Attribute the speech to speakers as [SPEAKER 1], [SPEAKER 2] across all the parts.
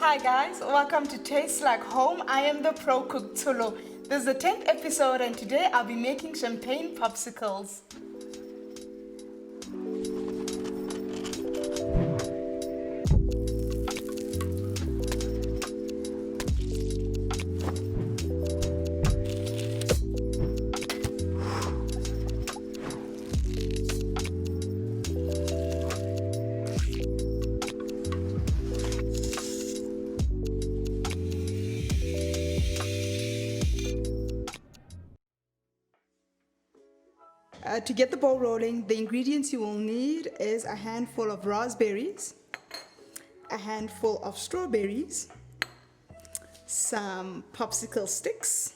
[SPEAKER 1] Hi guys, welcome to Taste Like Home. I am the Pro Cook Tulo. This is the 10th episode and today I'll be making champagne popsicles. To get the ball rolling, the ingredients you will need is a handful of raspberries, a handful of strawberries, some popsicle sticks,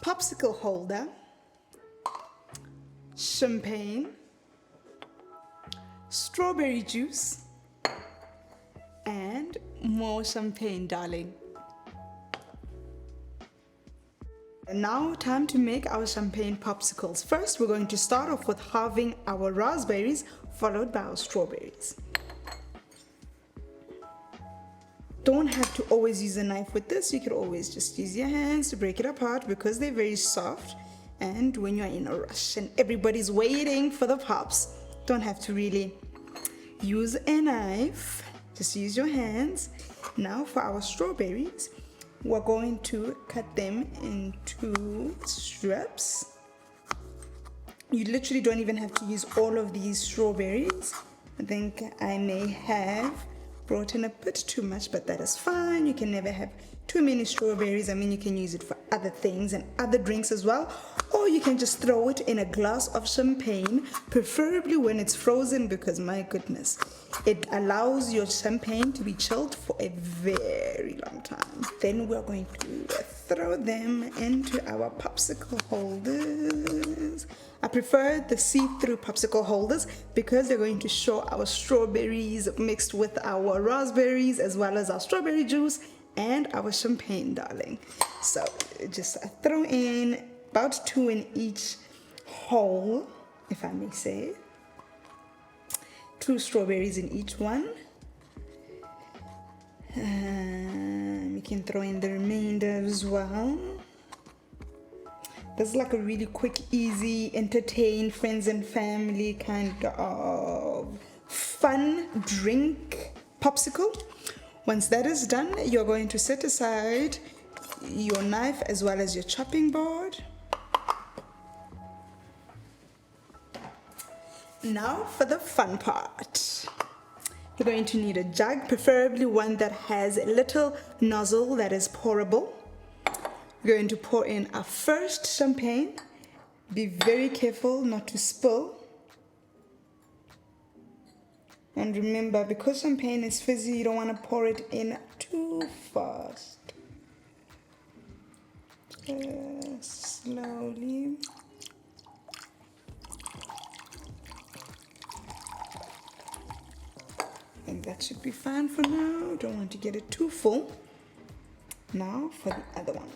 [SPEAKER 1] popsicle holder, champagne, strawberry juice, and more champagne, darling. And now time to make our champagne popsicles. First, we're going to start off with halving our raspberries, followed by our strawberries. Don't have to always use a knife with this. You can always just use your hands to break it apart because they're very soft. And when you're in a rush and everybody's waiting for the pops, don't have to really use a knife. Just use your hands. Now for our strawberries, we're going to cut them into strips. You literally don't even have to use all of these strawberries. I think I may have brought in a bit too much, but that is fine. You can never have too many strawberries. I mean, you can use it for other things and other drinks as well. Or you can just throw it in a glass of champagne, preferably when it's frozen, because my goodness, it allows your champagne to be chilled for a very long time. Then we're going to throw them into our popsicle holders. I prefer the see-through popsicle holders because they're going to show our strawberries mixed with our raspberries as well as our strawberry juice and our champagne, darling. So just throw in about 2 in each hole, if I may say. 2 strawberries in each one. You can throw in the remainder as well. This is like a really quick, easy, entertain friends and family kind of fun drink popsicle. Once that is done, you're going to set aside your knife as well as your chopping board. Now for the fun part. You're going to need a jug, preferably one that has a little nozzle that is pourable. We're going to pour in our first champagne. Be very careful not to spill. And remember, because champagne is fizzy, you don't want to pour it in too fast. Just slowly. I think that should be fine for now. Don't want to get it too full. Now for the other one.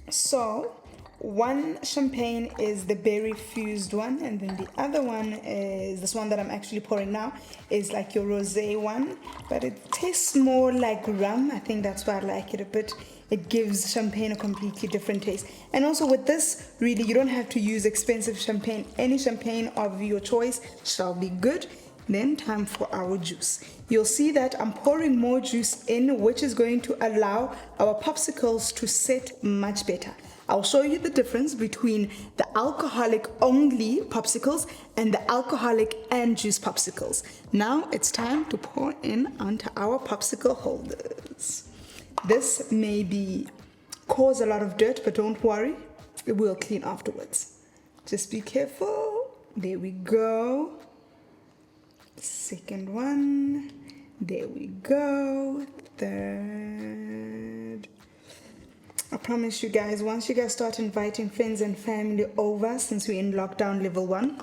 [SPEAKER 1] So one champagne is the berry fused one, and then the other one is this one that I'm actually pouring now, is like your rosé one, but it tastes more like rum. I think that's why I like it a bit. It gives champagne a completely different taste. And also with this, really, you don't have to use expensive champagne. Any champagne of your choice shall be good. Then time for our juice. You'll see that I'm pouring more juice in, which is going to allow our popsicles to set much better. I'll show you the difference between the alcoholic only popsicles and the alcoholic and juice popsicles. Now it's time to pour in onto our popsicle holders. This may cause a lot of dirt, but don't worry, it will clean afterwards. Just be careful. There we go. Second one, there we go. Third. I promise you guys, once you guys start inviting friends and family over, since we're in lockdown level 1,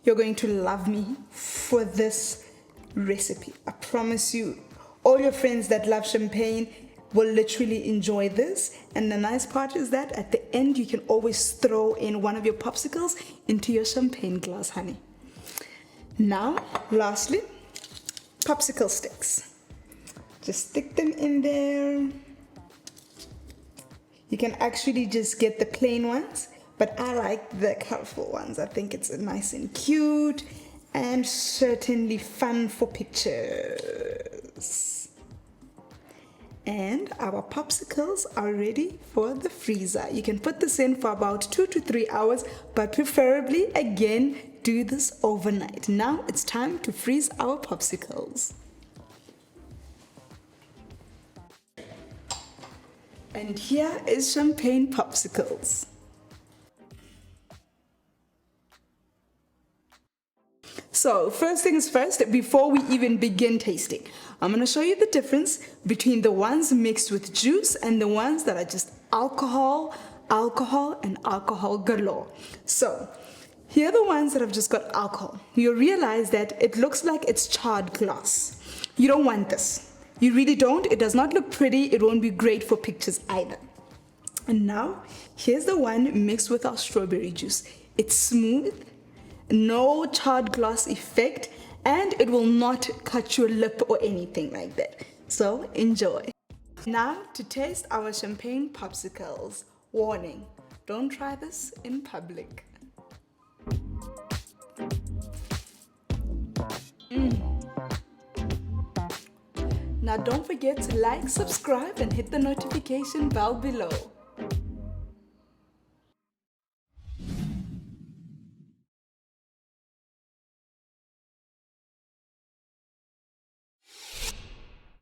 [SPEAKER 1] you're going to love me for this recipe. I promise you, all your friends that love champagne will literally enjoy this. And the nice part is that at the end, you can always throw in one of your popsicles into your champagne glass, honey. Now, lastly, popsicle sticks. Just stick them in there. You can actually just get the plain ones, but I like the colorful ones. I think it's nice and cute and certainly fun for pictures. And our popsicles are ready for the freezer. You can put this in for about 2 to 3 hours, but preferably, again, do this overnight. Now it's time to freeze our popsicles. And here is Champagne Popsicles. So first things first, before we even begin tasting, I'm going to show you the difference between the ones mixed with juice and the ones that are just alcohol, and alcohol galore. So here are the ones that have just got alcohol. You'll realize that it looks like it's charred glass. You don't want this. You really don't. It does not look pretty. It won't be great for pictures either. And now, here's the one mixed with our strawberry juice. It's smooth, no charred glass effect, and it will not cut your lip or anything like that. So enjoy. Now to taste our champagne popsicles. Warning, don't try this in public. Now don't forget to like, subscribe, and hit the notification bell below.